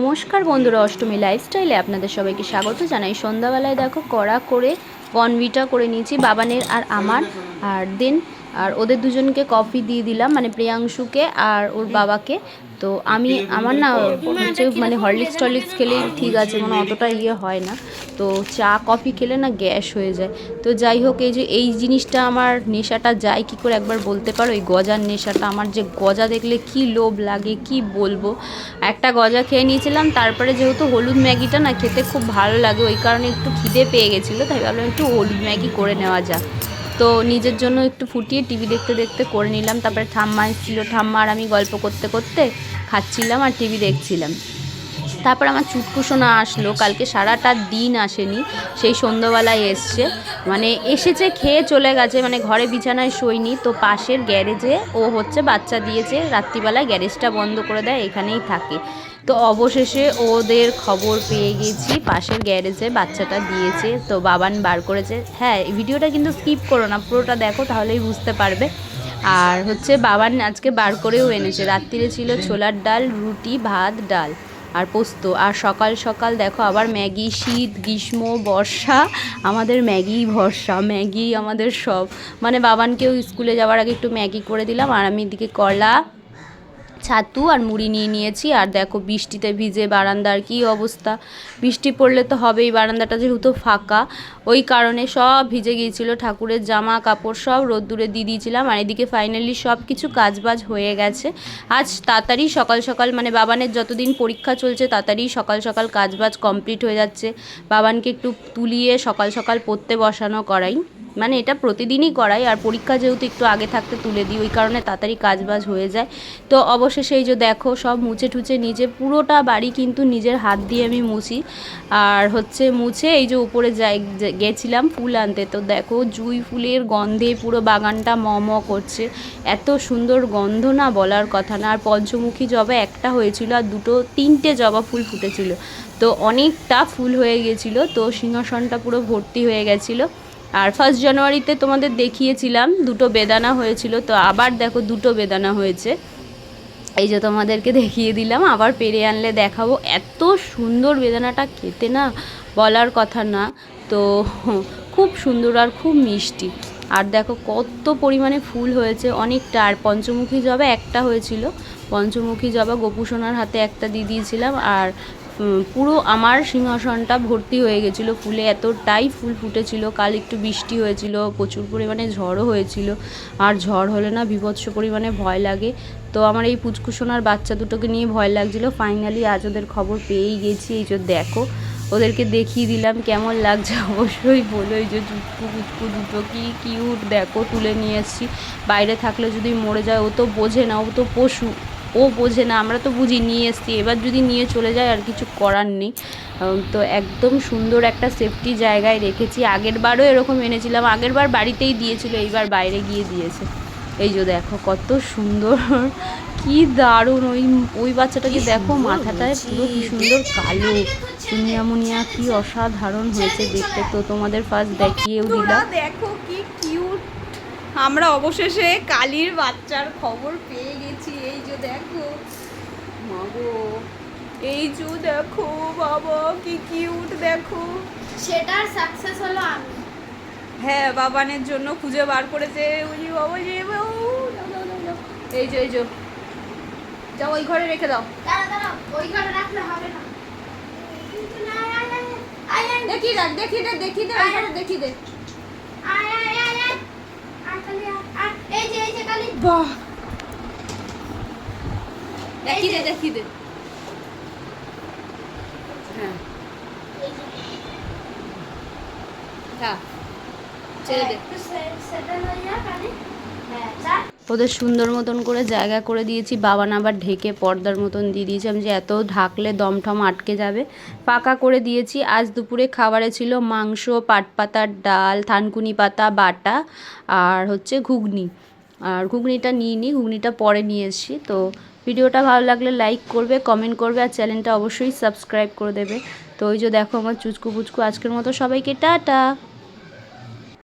নমস্কার বন্ধুরা, অষ্টমী লাইফস্টাইলে আপনাদের সবাইকে স্বাগত জানাই। সন্ধ্যাবেলায় দেখো কড়া করে বনভিটা করে নিয়েছি বাবানের আর আমার, আর দেন আর ওদের দুজনকে কফি দিয়ে দিলাম, মানে প্রিয়াংশুকে আর ওর বাবাকে। তো আমার না হচ্ছে মানে হরলিক্স টরলিক্স খেলেই ঠিক আছে, মানে অতটা হয় না। তো চা কফি খেলে না গ্যাস হয়ে যায়। তো যাই হোক, এই জিনিসটা আমার নেশাটা যায় কি করে একবার বলতে পারো? এই গজার নেশাটা আমার, যে গজা দেখলে কি লোভ লাগে কি বলবো। একটা গজা খেয়ে নিয়েছিলাম, তারপরে যেহেতু হলুদ ম্যাগিটা না খেতে খুব ভালো লাগে, ওই কারণে একটু খিদে পেয়ে গেছিলো, তাই ভাবলাম একটু হলুদ ম্যাগি করে নেওয়া যাক। তো নিজের জন্য একটু ফুটিয়ে টিভি দেখতে দেখতে করে নিলাম। তারপরে ঠাম্মা এসেছিল, ঠাম্মা আর আমি গল্প করতে করতে খাচ্ছিলাম আর টিভি দেখছিলাম। তারপর আমার চুটকুসোনা আসলো, কালকে সারাটা দিন আসেনি, সেই সন্ধ্যাবেলায় এসছে, মানে এসেছে খেয়ে চলে গেছে, মানে ঘরে বিছানায় শোয়নি। তো পাশের গ্যারেজে ও হচ্ছে বাচ্চা দিয়েছে, রাত্রিবেলায় গ্যারেজটা বন্ধ করে দেয়, এখানেই থাকে। তো অবশেষে ওদের খবর পেয়ে গেছি, পাশের গ্যারেজে বাচ্চাটা দিয়েছে, তো বাবান বার করেছে। হ্যাঁ, ভিডিওটা কিন্তু স্কিপ করো না, পুরোটা দেখো, তাহলেই বুঝতে পারবে। আর হচ্ছে বাবান আজকে বার করেও এনেছে। রাত্রিরে ছিল ছোলার ডাল, রুটি, ভাত, ডাল আর পোস্ত। আর সকাল সকাল দেখো আবার ম্যাগি। শীত, গ্রীষ্ম, বর্ষা, আমাদের ম্যাগি ভরসা, ম্যাগি আমাদের সব। মানে বাবানকেও স্কুলে যাওয়ার আগে একটু ম্যাগি করে দিলাম, আর আমি এদিকে কলা, ছাতু আর মুড়ি নিয়ে নিয়েছি। আর দেখো বৃষ্টিতে ভিজে বারান্দার কি অবস্থা। বৃষ্টি পড়লে তো হবেই, বারান্দাটা যেহেতু ফাঁকা, ওই কারণে সব ভিজে গিয়েছিল। ঠাকুরের জামা কাপড় সব রোদ্দুরে দিয়ে দিয়েছিলাম। আর এদিকে ফাইনালি সব কিছু কাজবাজ হয়ে গেছে। আজ তাড়াতাড়ি সকাল সকাল, মানে বাবানের যতদিন পরীক্ষা চলছে তাড়াতাড়ি সকাল সকাল কাজবাজ কমপ্লিট হয়ে যাচ্ছে। বাবানকে একটু তুলিয়ে সকাল সকাল পড়তে বসানো করাই, মানে এটা প্রতিদিনই করাই। আর পরীক্ষা যেহেতু একটু আগে থাকতে তুলে দিই, ওই কারণে তাড়াতাড়ি কাজবাজ হয়ে যায়। তো অবশেষে এই যে দেখো সব মুছে টুছে নিজে, পুরোটা বাড়ি কিন্তু নিজের হাত দিয়ে আমি মুছি। আর হচ্ছে মুছে এই যে উপরে গেছিলাম ফুল আনতে, তো দেখো জুঁই ফুলের গন্ধে পুরো বাগানটা ম ম করছে। এত সুন্দর গন্ধ না বলার কথা না। আর পঞ্চমুখী জবা একটা হয়েছিল, আর তিনটে জবা ফুল ফুটেছিল, তো অনেকটা ফুল হয়ে গেছিলো। তো সিংহাসনটা পুরো ভর্তি হয়ে গেছিলো। আর 1 জানুয়ারিতে তোমাদের দেখিয়েছিলাম 2টো বেদানা হয়েছিল, তো আবার দেখো 2টো বেদানা হয়েছে। এই যে তোমাদেরকে দেখিয়ে দিলাম, আবার পেরে আনলে দেখাবো। এত সুন্দর বেদানাটা খেতে না বলার কথা না। তো খুব সুন্দর আর খুব মিষ্টি। আর দেখো কত পরিমাণে ফুল হয়েছে, অনেকটা। আর পঞ্চমুখী জবা একটা হয়েছিল, পঞ্চমুখী জবা গোপুসোনার হাতে একটা দিয়ে দিয়েছিলাম। আর পুরো আমার সিংহাসনটা ভর্তি হয়ে গেছিলো ফুলে, এতটাই ফুল ফুটেছিল। কাল একটু বৃষ্টি হয়েছিল, প্রচুর পরিমাণে ঝড়ও হয়েছিল। আর ঝড় হলে না বিভৎস পরিমাণে ভয় লাগে। তো আমার এই পুচকুসোনার বাচ্চা দুটোকে নিয়ে ভয় লাগছিলো। ফাইনালি আজ ওদের খবর পেয়েই গেছি। এই যে দেখো ওদেরকে দেখিয়ে দিলাম, কেমন লাগছে অবশ্যই বলো। এই যে চুটকু পুচকু দুটো কি কিউট দেখো, তুলে নিয়ে এসেছি। বাইরে থাকলে যদি মরে যায়, ও তো বোঝে না, ও তো পশু, ও বোঝে না, আমরা তো বুঝি, নিয়ে এসছি। এবার যদি নিয়ে চলে যায় আর কিছু করার নেই। তো একদম সুন্দর একটা সেফটি জায়গায় রেখেছি। আগের বারও এরকম এনেছিলাম, আগের বার বাড়িতেই দিয়েছিল, এইবার বাইরে গিয়ে দিয়েছে। এই যে দেখো কত সুন্দর, কি দারুণ। ওই বাচ্চাটাকে দেখো, মাথাটায় পুরো কি সুন্দর কালো, মুনিয়া মুনিয়া, কি অসাধারণ হয়েছে দেখতে। তো তোমাদের ফার্স্ট দেখিয়েও দিলাম, দেখো কি কিউট। আমরা অবশেষে কালির বাচ্চার খবর পেয়ে গেছি। এই যে দেখো মাগো, এই যে দেখো বাবা কি কিউট দেখো। সেটার সাকসেস হলো আমি। হ্যাঁ, বাবানের জন্য খুঁজে বার করেছে। ওই বাবা যে এই যে যাও ওই ঘরে রেখে দাও। দাঁড়াও ওই ঘরে রাখলে হবে না। দেখি দে দেখি দে। এই যে কালি। বাহ, দেখি দে। হ্যাঁ হ্যাঁ, ছেড়ে দে। সেটা লইয়া কালি। হ্যাঁ, ওদের সুন্দর মতন করে জায়গা করে দিয়েছি। বাবান আবার ঢেকে পর্দার মতন দিয়ে দিয়েছি, আমি যে এত ঢাকলে দমঠম আটকে যাবে, পাকা করে দিয়েছি। আজ দুপুরে খাবারে ছিল মাংস, পাট পাতার ডাল, থানকুনি পাতা বাটা, আর হচ্ছে ঘুগনি। আর ঘুগনিটা ঘুগনিটা পরে নিয়ে এসেছি। তো ভিডিওটা ভালো লাগলে লাইক করবে, কমেন্ট করবে, আর চ্যানেলটা অবশ্যই সাবস্ক্রাইব করে দেবে। তো ওই যে দেখো আমার চুচকু পুচকু। আজকের মতো সবাইকে টাটা।